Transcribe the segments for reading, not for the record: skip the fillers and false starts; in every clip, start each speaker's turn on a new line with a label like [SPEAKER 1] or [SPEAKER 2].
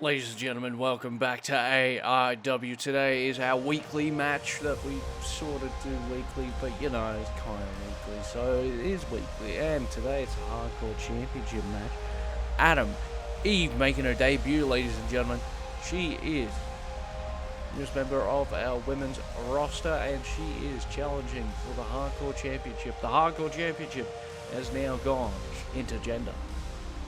[SPEAKER 1] Ladies and gentlemen, welcome back to AIW. Today is our weekly match that we sort of do weekly, but you know, it's kind of weekly, so it is weekly. And today it's a hardcore championship match. Adam, Eve making her debut, ladies and gentlemen. She is a newest member of our women's roster, and she is challenging for the hardcore championship. The hardcore championship has now gone intergender.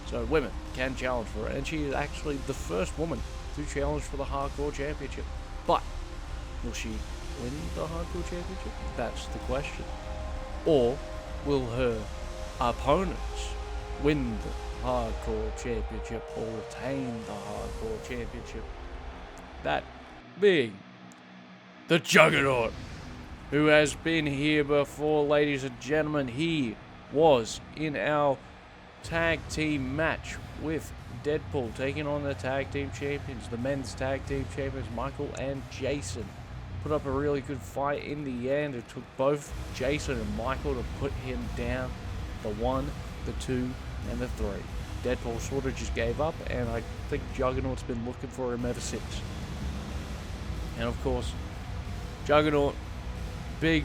[SPEAKER 1] So women can challenge for it, and she is actually the first woman to challenge for the Hardcore Championship. But will she win the Hardcore Championship? That's the question. Or will her opponents win the Hardcore Championship or retain the Hardcore Championship? That being the Juggernaut, who has been here before, ladies and gentlemen. He was in our tag team match with Deadpool, taking on the tag team champions, the men's tag team champions, Michael and Jason. Put up a really good fight in the end. It took both Jason and Michael to put him down. The 1, the 2, and the 3. Deadpool sort of just gave up, and I think Juggernaut's been looking for him ever since. And of course, Juggernaut, big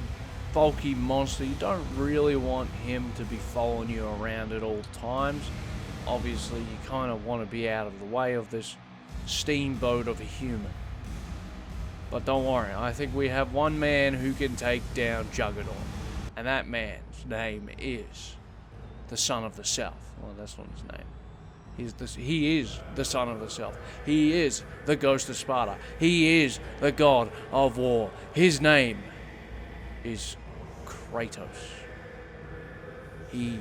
[SPEAKER 1] bulky monster. You don't really want him to be following you around at all times. Obviously, you kind of want to be out of the way of this steamboat of a human. But don't worry, I think we have one man who can take down Juggernaut. And that man's name is the Son of the South. Well, that's not his name. He is the Son of the South. He is the Ghost of Sparta. He is the God of War. His name is Kratos. He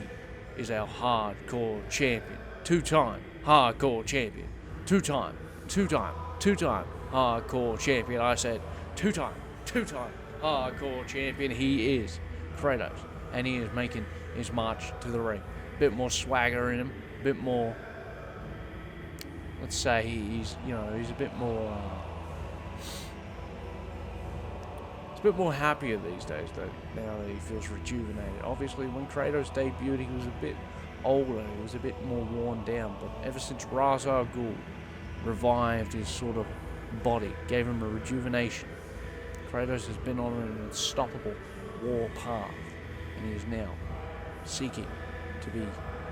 [SPEAKER 1] is our hardcore champion. Two-time hardcore champion. Two-time hardcore champion. I said two-time hardcore champion. He is Kratos. And he is making his march to the ring. Bit more swagger in him. Bit more, let's say he's a bit more a bit more happier these days, though, now that he feels rejuvenated. Obviously, when Kratos debuted, he was a bit older, he was a bit more worn down, but ever since Ra's al Ghul revived his sort of body, gave him a rejuvenation, Kratos has been on an unstoppable war path, and he is now seeking to be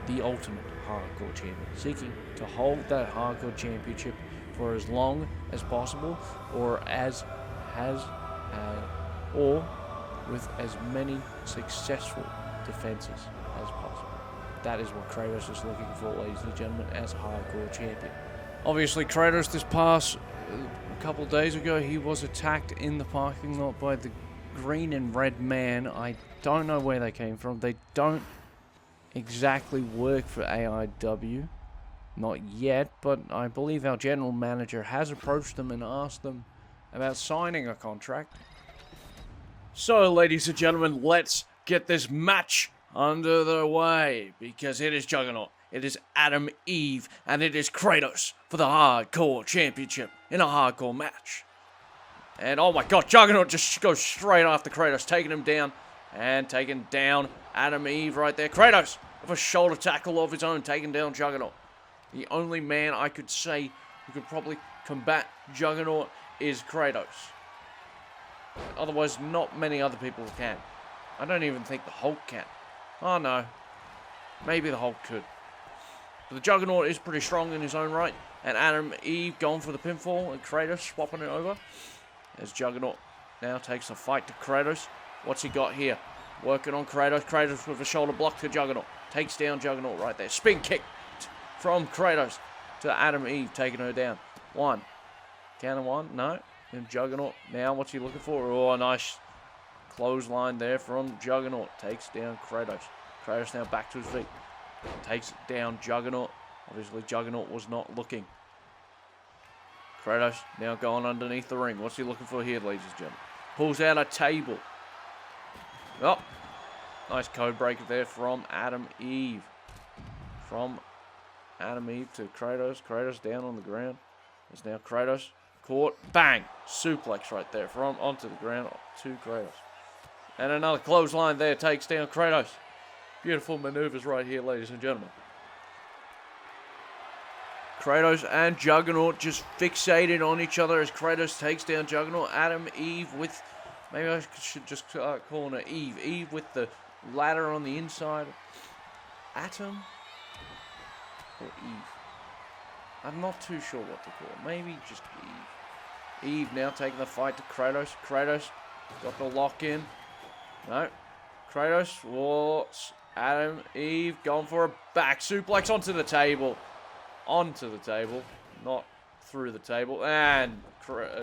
[SPEAKER 1] the ultimate hardcore champion, seeking to hold that hardcore championship for as long as possible, or with as many successful defenses as possible. That is what Kratos is looking for, ladies and gentlemen, as a hardcore champion. Obviously, Kratos this past couple of days ago, he was attacked in the parking lot by the green and red man. I don't know where they came from. They don't exactly work for AIW. Not yet, but I believe our general manager has approached them and asked them about signing a contract. So, ladies and gentlemen, let's get this match under the way, because it is Juggernaut, it is Adam Eve, and it is Kratos for the Hardcore Championship in a hardcore match. And oh my god, Juggernaut just goes straight after Kratos, taking him down, and taking down Adam Eve right there. Kratos with a shoulder tackle of his own, taking down Juggernaut. The only man I could say who could probably combat Juggernaut is Kratos. Otherwise, not many other people can. I don't even think the Hulk can. Oh no. Maybe the Hulk could. But the Juggernaut is pretty strong in his own right. And Adam Eve going for the pinfall, and Kratos swapping it over. As Juggernaut now takes the fight to Kratos. What's he got here? Working on Kratos. Kratos with a shoulder block to Juggernaut. Takes down Juggernaut right there. Spin kick from Kratos to Adam Eve, taking her down. 1. Count of 1. No. And Juggernaut, now what's he looking for? Oh, a nice clothesline there from Juggernaut. Takes down Kratos. Kratos now back to his feet. Takes down Juggernaut. Obviously, Juggernaut was not looking. Kratos now going underneath the ring. What's he looking for here, ladies and gentlemen? Pulls out a table. Oh, nice code breaker there from Adam Eve. From Adam Eve to Kratos. Kratos down on the ground. There's now Kratos. Caught, bang, suplex right there from onto the ground to Kratos. And another clothesline there takes down Kratos. Beautiful maneuvers right here, ladies and gentlemen. Kratos and Juggernaut just fixated on each other as Kratos takes down Juggernaut. Adam, Eve with... Maybe I should just start calling her Eve. Eve with the ladder on the inside. Atom or Eve? I'm not too sure what to call her. Maybe just Eve. Eve now taking the fight to Kratos. Kratos got the lock in. No. Kratos was Adam, Eve going for a back suplex onto the table. Onto the table. Not through the table. And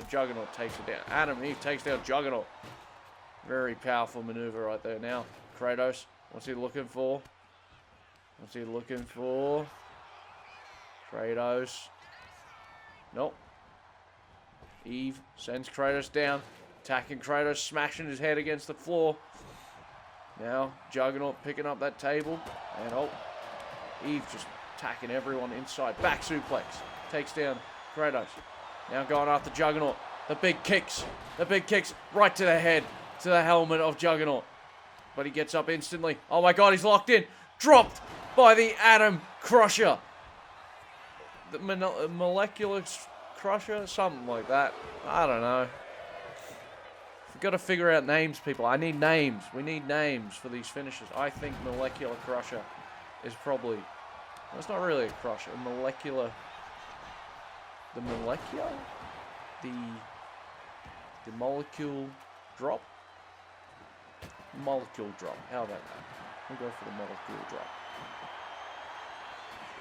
[SPEAKER 1] Juggernaut takes it down. Adam, Eve takes down Juggernaut. Very powerful maneuver right there. Now, Kratos, what's he looking for? What's he looking for? Kratos. Nope. Eve sends Kratos down. Attacking Kratos, smashing his head against the floor. Now, Juggernaut picking up that table. And, oh, Eve just attacking everyone inside. Back suplex. Takes down Kratos. Now going after Juggernaut. The big kicks. The big kicks right to the head. To the helmet of Juggernaut. But he gets up instantly. Oh my god, he's locked in. Dropped by the Atom Crusher. The molecular crusher? Something like that. I don't know. We've got to figure out names, people. I need names. We need names for these finishes. I think molecular crusher is probably... Well, it's not really a crusher. A molecular... The molecular? The molecule drop? Molecule drop. How about that? We'll go for the molecule drop.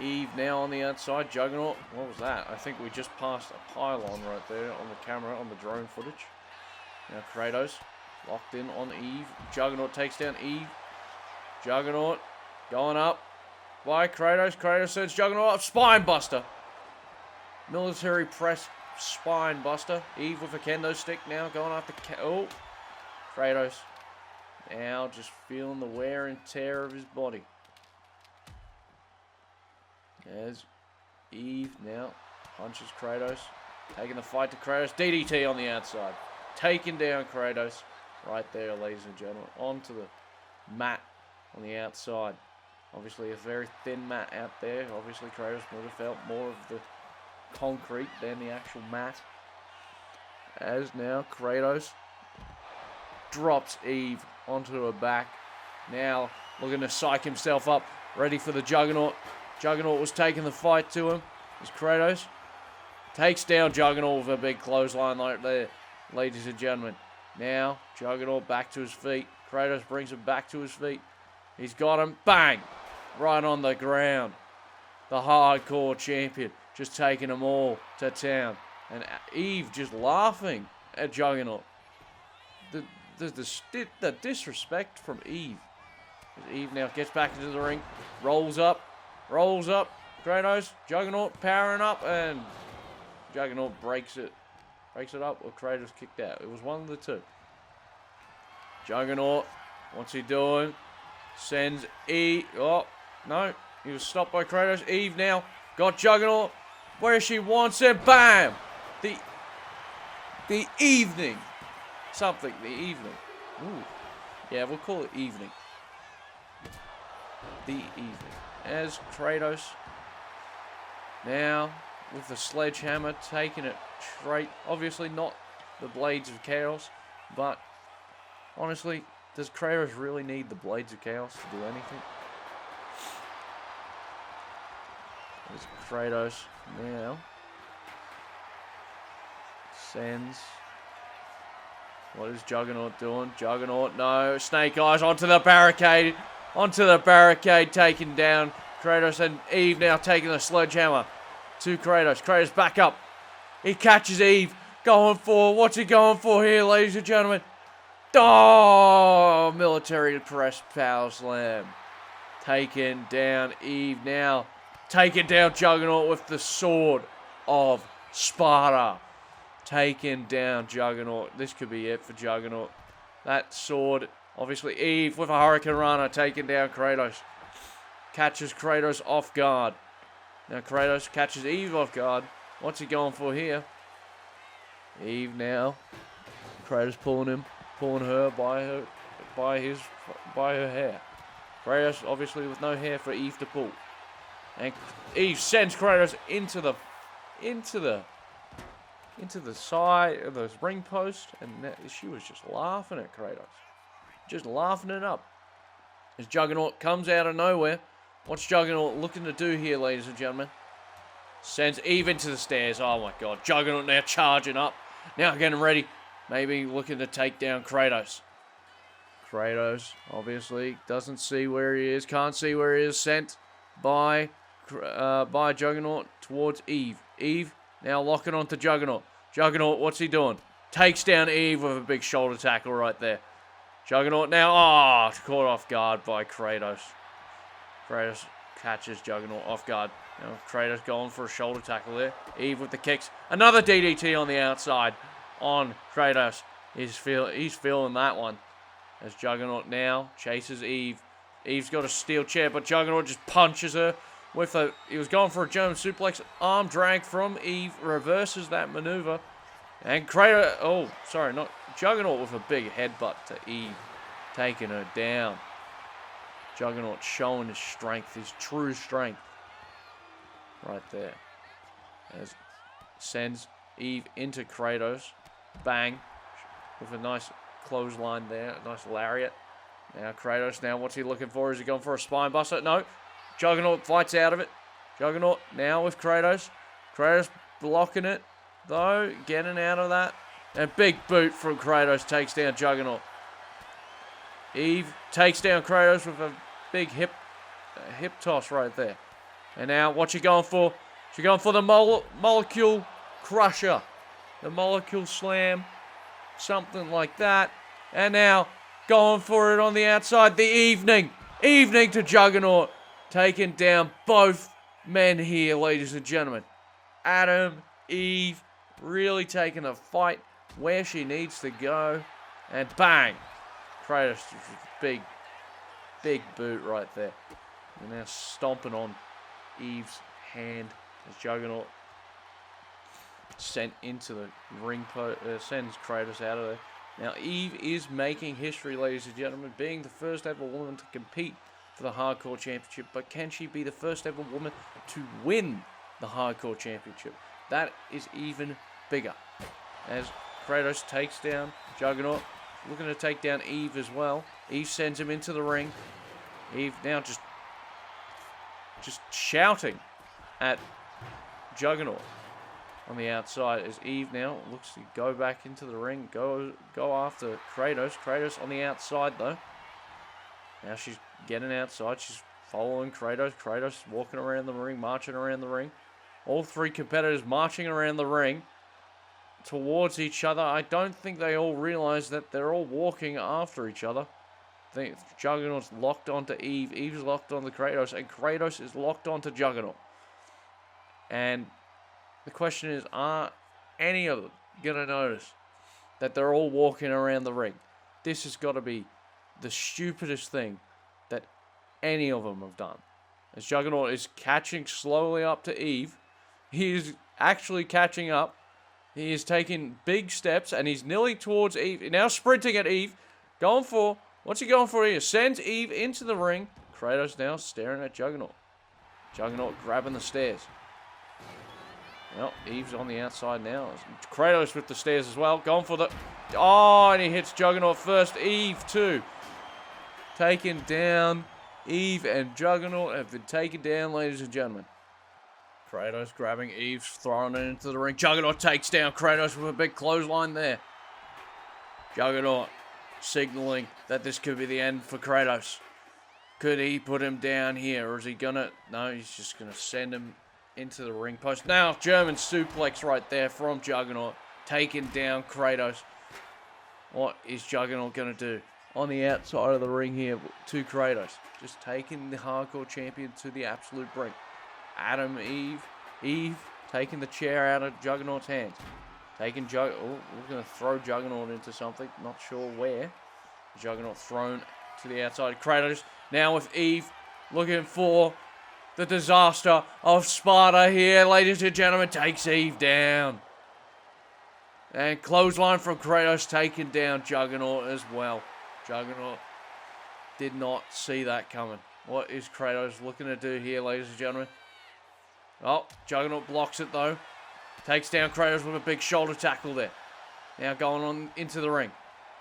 [SPEAKER 1] Eve now on the outside. Juggernaut. What was that? I think we just passed a pylon right there on the camera, on the drone footage. Now Kratos locked in on Eve. Juggernaut takes down Eve. Juggernaut going up by Kratos. Kratos sends Juggernaut up. Spine buster. Military press spine buster. Eve with a kendo stick now going after... Oh. Kratos. Now just feeling the wear and tear of his body. As Eve now punches Kratos. Taking the fight to Kratos. DDT on the outside. Taking down Kratos. Right there, ladies and gentlemen. Onto the mat on the outside. Obviously a very thin mat out there. Obviously Kratos would have felt more of the concrete than the actual mat. As now Kratos drops Eve onto her back. Now looking to psych himself up. Ready for the Juggernaut. Juggernaut was taking the fight to him. As Kratos takes down Juggernaut with a big clothesline right there, ladies and gentlemen. Now Juggernaut back to his feet. Kratos brings him back to his feet. He's got him. Bang! Right on the ground. The hardcore champion just taking them all to town. And Eve just laughing at Juggernaut. The disrespect from Eve. As Eve now gets back into the ring. Rolls up. Kratos, Juggernaut powering up, and Juggernaut breaks it. Breaks it up, or Kratos kicked out. It was one of the two. Juggernaut, what's he doing? Sends Eve. Oh, no. He was stopped by Kratos. Eve now got Juggernaut where she wants him. Bam! The evening. Something, the evening. Ooh. Yeah, we'll call it evening. The evening. As Kratos now with the sledgehammer taking it straight. Obviously not the Blades of Chaos, but honestly, does Kratos really need the Blades of Chaos to do anything? As Kratos now sends... What is Juggernaut doing? Juggernaut, no. Snake Eyes onto the barricade. Onto the barricade, taken down. Kratos and Eve now taking the sledgehammer to Kratos. Kratos back up. He catches Eve. Going for, what's he going for here, ladies and gentlemen? Oh, military press power slam. Taking down Eve now. Taking down Juggernaut with the sword of Sparta. Taking down Juggernaut. This could be it for Juggernaut. That sword... Obviously, Eve with a Hurricane Rana taking down Kratos. Catches Kratos off guard. Now Kratos catches Eve off guard. What's he going for here? Eve now. Kratos pulling her by her hair. Kratos obviously with no hair for Eve to pull. And Eve sends Kratos into the side of the ring post, and she was just laughing at Kratos. Just laughing it up. As Juggernaut comes out of nowhere. What's Juggernaut looking to do here, ladies and gentlemen? Sends Eve into the stairs. Oh my god. Juggernaut now charging up. Now getting ready. Maybe looking to take down Kratos. Kratos, obviously, doesn't see where he is. Can't see where he is. Sent by Juggernaut towards Eve. Eve now locking onto Juggernaut. Juggernaut, what's he doing? Takes down Eve with a big shoulder tackle right there. Juggernaut now, caught off guard by Kratos. Kratos catches Juggernaut off guard. Now Kratos going for a shoulder tackle there. Eve with the kicks. Another DDT on the outside on Kratos. He's feeling that one. As Juggernaut now chases Eve. Eve's got a steel chair, but Juggernaut just punches her with a... He was going for a German suplex. Arm drag from Eve. Reverses that maneuver. And Kratos... Oh, sorry, not... Juggernaut with a big headbutt to Eve. Taking her down. Juggernaut showing his strength, his true strength. Right there. As sends Eve into Kratos. Bang. With a nice clothesline there. A nice lariat. Now Kratos, now what's he looking for? Is he going for a spine buster? No. Juggernaut fights out of it. Juggernaut now with Kratos. Kratos blocking it, though. Getting out of that. And big boot from Kratos takes down Juggernaut. Eve takes down Kratos with a big hip toss right there. And now, what's she going for? She's going for the molecule crusher. The molecule slam. Something like that. And now, going for it on the outside. The evening to Juggernaut. Taking down both men here, ladies and gentlemen. Adam, Eve, really taking the fight where she needs to go. And bang. Kratos, big boot right there. And now stomping on Eve's hand as Juggernaut sent into the ring post, sends Kratos out of there. Now Eve is making history, ladies and gentlemen, being the first ever woman to compete for the Hardcore Championship. But can she be the first ever woman to win the Hardcore Championship? That is even bigger. As Kratos takes down Juggernaut, looking to take down Eve as well. Eve sends him into the ring. Eve now just shouting at Juggernaut on the outside as Eve now looks to go back into the ring, go after Kratos. Kratos on the outside though. Now she's getting outside. She's following Kratos. Kratos walking around the ring, marching around the ring. All three competitors marching around the ring towards each other. I don't think they all realize that they're all walking after each other. I think Juggernaut's locked onto Eve. Eve's locked onto Kratos. And Kratos is locked onto Juggernaut. And the question is, are any of them going to notice that they're all walking around the ring? This has got to be the stupidest thing that any of them have done. As Juggernaut is catching slowly up to Eve. He is actually catching up. He is taking big steps, and he's nearly towards Eve. Now sprinting at Eve. Going for... What's he going for here? Sends Eve into the ring. Kratos now staring at Juggernaut. Juggernaut grabbing the stairs. Well, Eve's on the outside now. Kratos with the stairs as well. Going for the... Oh, and he hits Juggernaut first. Eve too. Taken down. Eve and Juggernaut have been taken down, ladies and gentlemen. Kratos grabbing Eve, throwing it into the ring. Juggernaut takes down Kratos with a big clothesline there. Juggernaut signaling that this could be the end for Kratos. Could he put him down here, or is he gonna... No, he's just gonna send him into the ring post. Now, German suplex right there from Juggernaut. Taking down Kratos. What is Juggernaut gonna do on the outside of the ring here to Kratos? Just taking the Hardcore Champion to the absolute brink. Adam, Eve taking the chair out of Juggernaut's hands. Taking we're going to throw Juggernaut into something. Not sure where. Juggernaut thrown to the outside. Kratos now with Eve looking for the disaster of Sparta here. Ladies and gentlemen, takes Eve down. And clothesline from Kratos taking down Juggernaut as well. Juggernaut did not see that coming. What is Kratos looking to do here, ladies and gentlemen? Oh, Juggernaut blocks it though. Takes down Kratos with a big shoulder tackle there. Now going on into the ring.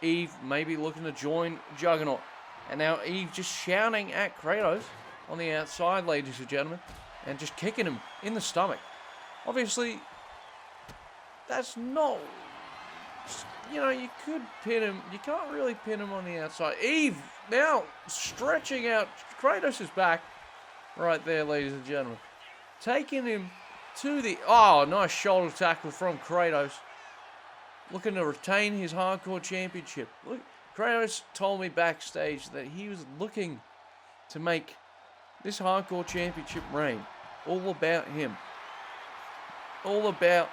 [SPEAKER 1] Eve maybe looking to join Juggernaut. And now Eve just shouting at Kratos on the outside, ladies and gentlemen. And just kicking him in the stomach. Obviously, that's not... You know, you could pin him. You can't really pin him on the outside. Eve now stretching out Kratos' back. Right there, ladies and gentlemen. Taking him to the... Oh, nice shoulder tackle from Kratos. Looking to retain his Hardcore Championship. Look, Kratos told me backstage that he was looking to make this Hardcore Championship reign all about him. All about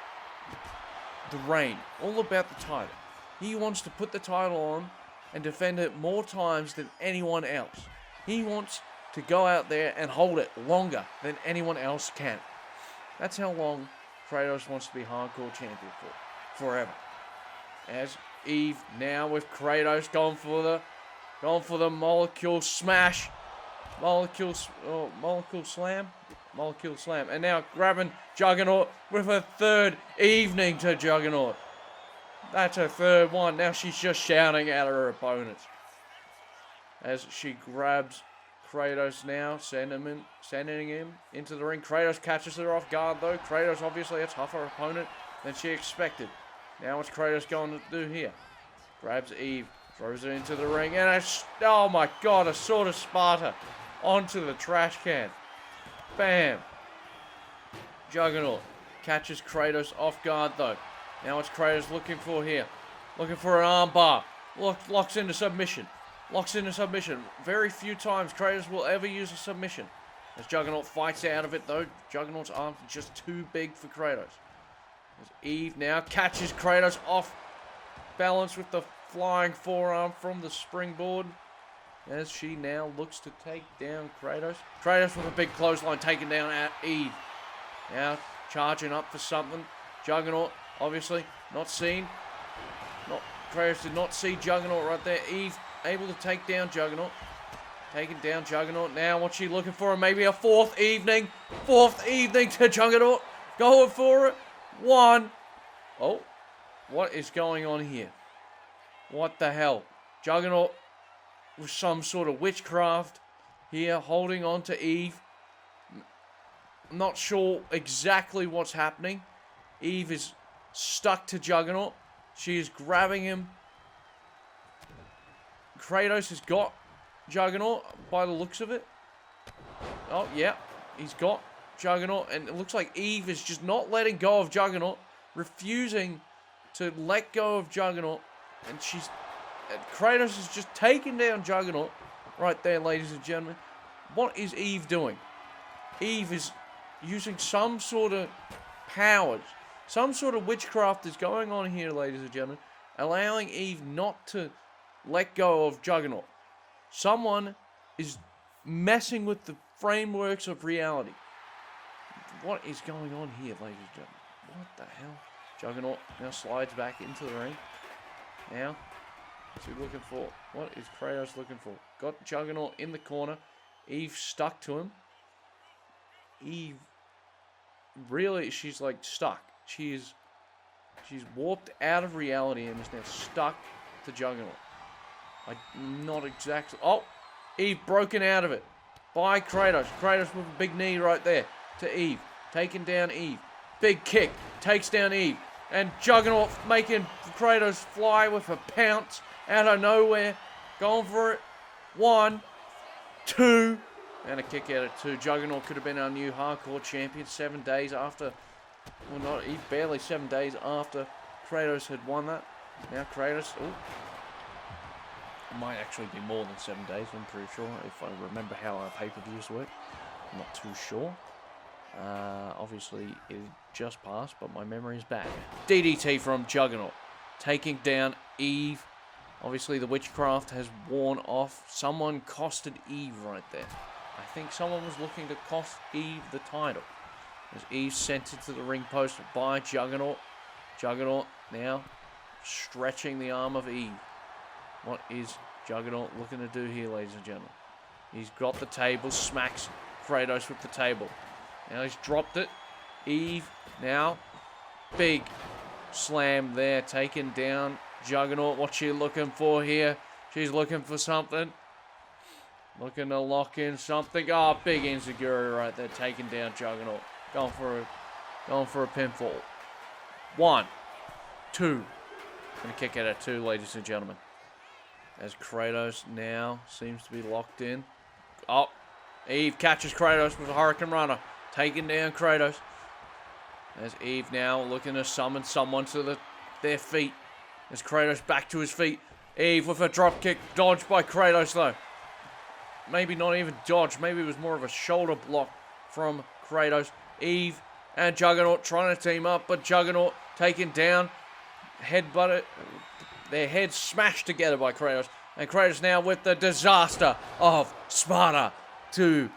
[SPEAKER 1] the reign. All about the title. He wants to put the title on and defend it more times than anyone else. He wants to go out there and hold it longer than anyone else can. That's how long Kratos wants to be Hardcore Champion for. Forever. As Eve now with Kratos going for the molecule smash. Molecule slam. And now grabbing Juggernaut with a third evening to Juggernaut. That's her third one. Now she's just shouting at her opponents. As she grabs Kratos now, sending him into the ring. Kratos catches her off guard though. Kratos obviously a tougher opponent than she expected. Now what's Kratos going to do here? Grabs Eve, throws her into the ring, and oh my god, a sword of Sparta onto the trash can. Bam. Juggernaut catches Kratos off guard though. Now what's Kratos looking for here? Looking for an armbar. Locks into submission. Very few times Kratos will ever use a submission. As Juggernaut fights out of it though. Juggernaut's arms are just too big for Kratos. As Eve now catches Kratos off balance with the flying forearm from the springboard. As she now looks to take down Kratos. Kratos with a big clothesline taking down at Eve. Now charging up for something. Juggernaut obviously not seen. Kratos did not see Juggernaut right there. Eve able to take down Juggernaut. Taking down Juggernaut. Now what's she looking for? Maybe a fourth evening. Fourth evening to Juggernaut. Going for it. One. Oh. What is going on here? What the hell? Juggernaut with some sort of witchcraft here. Holding on to Eve. Not sure exactly what's happening. Eve is stuck to Juggernaut. She is grabbing him. Kratos has got Juggernaut by the looks of it. Oh, yeah. He's got Juggernaut. And it looks like Eve is just not letting go of Juggernaut. Refusing to let go of Juggernaut. And Kratos is just taking down Juggernaut. Right there, ladies and gentlemen. What is Eve doing? Eve is using some sort of powers. Some sort of witchcraft is going on here, ladies and gentlemen. Allowing Eve not to let go of Juggernaut. Someone is messing with the frameworks of reality. What is going on here, ladies and gentlemen? What the hell? Juggernaut now slides back into the ring. Now, what's he looking for? What is Kratos looking for? Got Juggernaut in the corner. Eve stuck to him. Eve, really, she's like stuck. She's warped out of reality and is now stuck to Juggernaut. Not exactly. Oh, Eve broken out of it by Kratos. Kratos with a big knee right there to Eve. Taking down Eve. Big kick. Takes down Eve. And Juggernaut making Kratos fly with a pounce out of nowhere. Going for it. 1, 2. And a kick out of 2. Juggernaut could have been our new Hardcore Champion 7 days after. Well, not barely 7 days after Kratos had won that. Now Kratos. Oh. It might actually be more than 7 days, I'm pretty sure, if I remember how our pay-per-views work. I'm not too sure. Obviously, it just passed, but my memory is bad. DDT from Juggernaut. Taking down Eve. Obviously, the witchcraft has worn off. Someone costed Eve right there. I think someone was looking to cost Eve the title. As Eve sent it to the ring post by Juggernaut. Juggernaut now stretching the arm of Eve. What is Juggernaut looking to do here, ladies and gentlemen? He's got the table, smacks Kratos with the table. Now he's dropped it. Eve now. Big slam there. Taken down. Juggernaut, what's she looking for here? She's looking for something. Looking to lock in something. Oh, big enziguri right there. Taking down Juggernaut. Going for a pinfall. 1, 2. Gonna kick out at 2, ladies and gentlemen. As Kratos now seems to be locked in. Oh, Eve catches Kratos with a Hurricane Runner. Taking down Kratos. As Eve now looking to summon someone to their feet. As Kratos back to his feet. Eve with a drop kick. Dodged by Kratos though. Maybe not even dodged. Maybe it was more of a shoulder block from Kratos. Eve and Juggernaut trying to team up. But Juggernaut taken down. Headbutted. Their heads smashed together by Kratos. And Kratos now with the disaster of Sparta to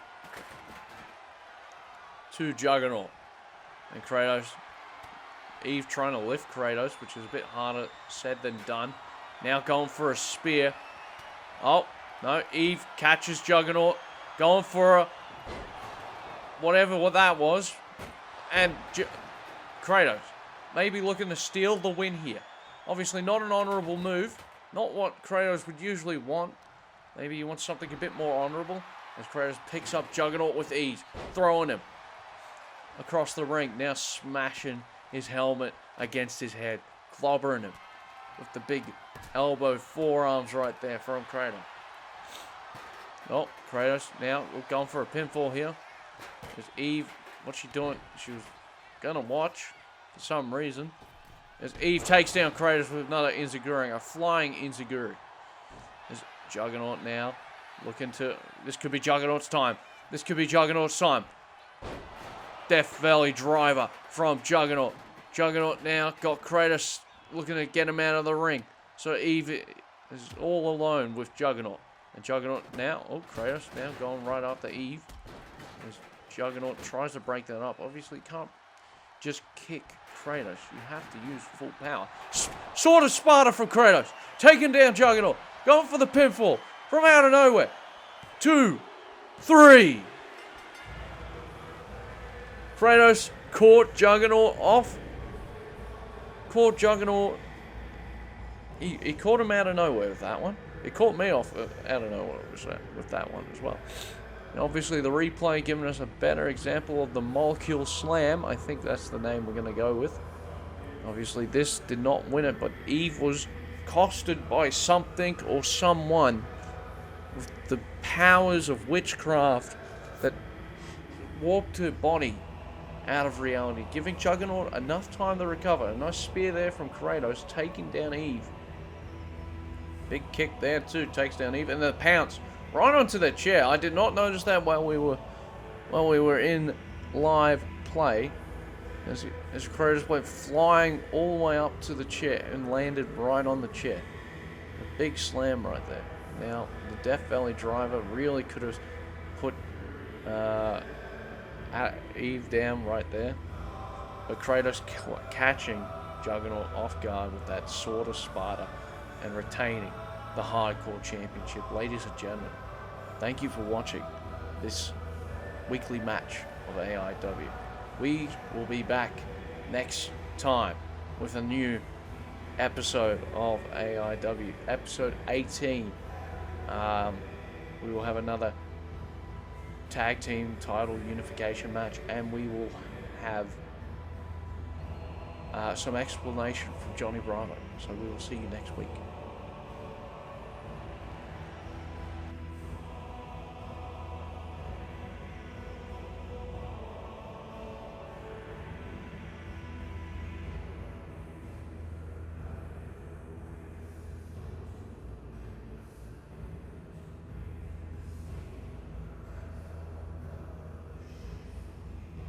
[SPEAKER 1] Juggernaut. And Kratos, Eve trying to lift Kratos, which is a bit harder said than done. Now going for a spear. Oh, no, Eve catches Juggernaut. Going for a, whatever that was. And Kratos, maybe looking to steal the win here. Obviously not an honorable move. Not what Kratos would usually want. Maybe he wants something a bit more honorable. As Kratos picks up Juggernaut with ease. Throwing him across the ring. Now smashing his helmet against his head. Clobbering him with the big elbow forearms right there from Kratos. Oh, Kratos now going for a pinfall here. There's Eve. What's she doing? She was going to watch for some reason. As Eve takes down Kratos with another enziguri, a flying enziguri. There's Juggernaut now looking to... This could be Juggernaut's time. This could be Juggernaut's time. Death Valley driver from Juggernaut. Juggernaut now got Kratos looking to get him out of the ring. So Eve is all alone with Juggernaut. And Juggernaut now... Oh, Kratos now going right after Eve. As Juggernaut tries to break that up. Obviously can't just kick Kratos. You have to use full power. Sword of Sparta from Kratos. Taking down Juggernaut. Going for the pinfall from out of nowhere. 2, 3. Kratos caught Juggernaut off. Caught Juggernaut. He caught him out of nowhere with that one. He caught me off out of nowhere with that one as well. And obviously the replay giving us a better example of the molecule slam. I think that's the name we're going to go with. Obviously this did not win it, but Eve was costed by something or someone with the powers of witchcraft that warped her body out of reality, giving Juggernaut enough time to recover. A nice spear there from Kratos, taking down Eve. Big kick there too, takes down Eve, and the pounce right onto the chair. I did not notice that while we were in live play. As Kratos went flying all the way up to the chair and landed right on the chair. A big slam right there. Now, the Death Valley driver really could have put Eve down right there. But Kratos catching Juggernaut off guard with that Sword of Sparta and retaining the Hardcore Championship. Ladies and gentlemen, thank you for watching this weekly match of AIW. We will be back next time with a new episode of AIW, episode 18. We will have another tag team title unification match, and we will have some explanation from Johnny Bravo. So we will see you next week.